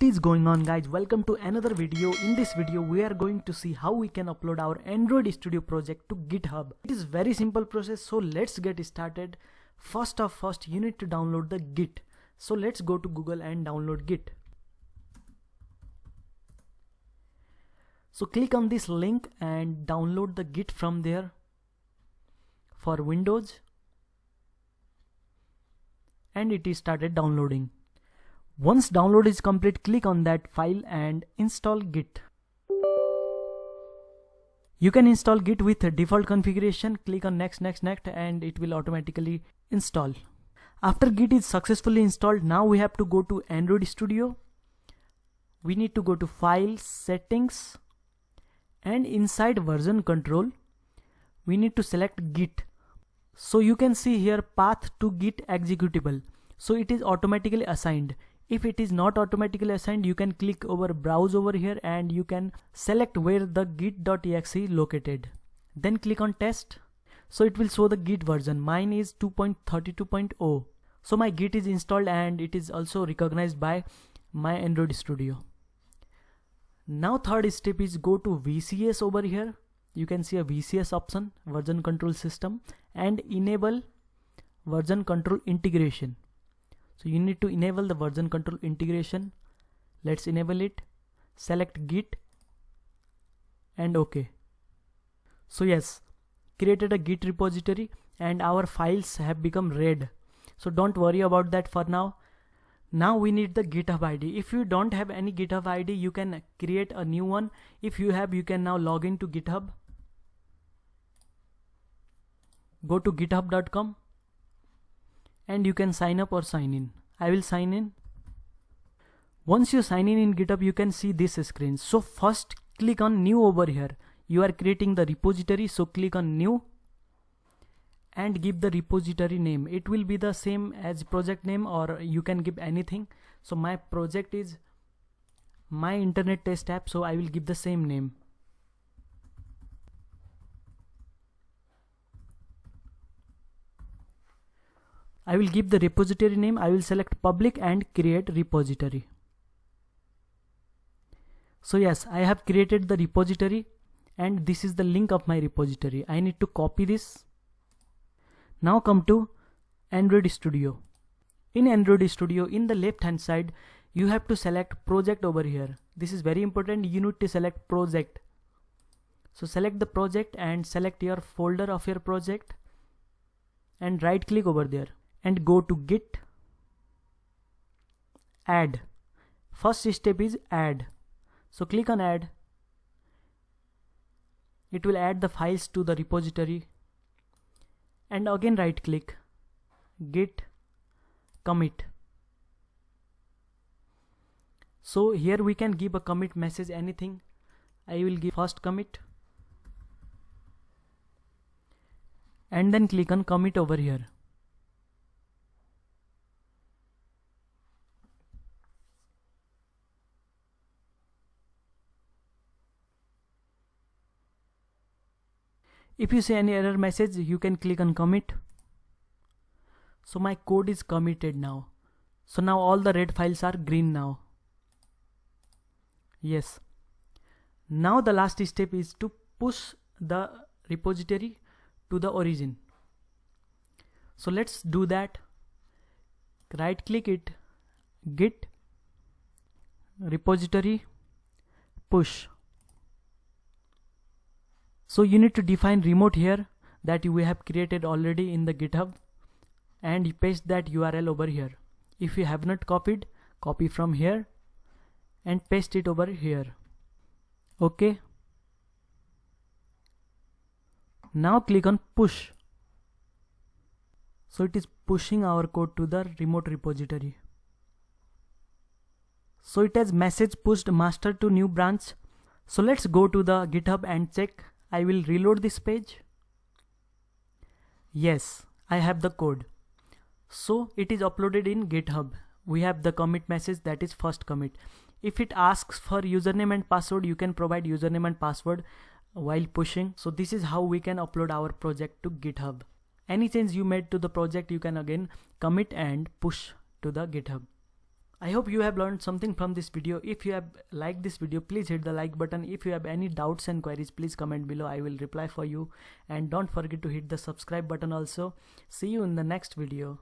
is going on, guys? Welcome to another video. In this video we are going to see how we can upload our Android Studio project to GitHub. It is very simple process, so let's get started. First, you need to download the Git. So let's go to Google and download Git. So click on this link and download the Git from there for Windows, and it is started downloading. Once download is complete, click on that file and install Git. You can install Git with a default configuration. Click on next and it will automatically install. After Git is successfully installed, now we have to go to Android Studio. We need to go to File, Settings, and inside Version Control we need to select Git. So you can see here path to Git executable. So it is automatically assigned. If it is not automatically assigned, you can click over browse over here and you can select where the git.exe is located. Then click on test. So it will show the Git version. Mine is 2.32.0. So my Git is installed and it is also recognized by my Android Studio. Now third step is go to VCS over here. You can see a VCS option, version control system, and enable version control integration. So you need to enable the version control integration. Let's enable it. Select Git and OK. So yes, created a Git repository and our files have become red. So don't worry about that for now. Now we need the GitHub ID. If you don't have any GitHub ID, you can create a new one. If you have, you can now log into GitHub. Go to github.com. and you can sign up or sign in. I will sign in. Once you sign in GitHub, you can see this screen. So first click on new over here. You are creating the repository, so click on new and give the repository name. It will be the same as project name, or you can give anything. So my project is my internet test app, so I will give the same name. I will give the repository name. I will select public and create repository. So yes, I have created the repository and this is the link of my repository. I need to copy this. Now come to Android Studio. In Android Studio, in the left hand side, you have to select project over here. This is very important. You need to select project. So select the project and select your folder of your project and right click over there. And go to Git, add. First step is add. So click on add. It will add the files to the repository. And again right click, Git, commit. So here we can give a commit message, anything. I will give first commit. And then click on commit over here. If you see any error message, you can click on commit. So my code is committed now. So now all the red files are green now. Yes. Now the last step is to push the repository to the origin. So let's do that. Right click it, Git, repository, push. So you need to define remote here that we have created already in the GitHub and you paste that URL over here. If you have not copied, copy from here and paste it over here. Okay. Now click on push. So it is pushing our code to the remote repository. So it has message pushed master to new branch. So let's go to the GitHub and check. I will reload this page. Yes, I have the code. So it is uploaded in GitHub. We have the commit message, that is first commit. If it asks for username and password, you can provide username and password while pushing. So this is how we can upload our project to GitHub. Any change you made to the project, you can again commit and push to the GitHub. I hope you have learned something from this video. If you have liked this video, please hit the like button. If you have any doubts and queries, please comment below. I will reply for you. And don't forget to hit the subscribe button also. See you in the next video.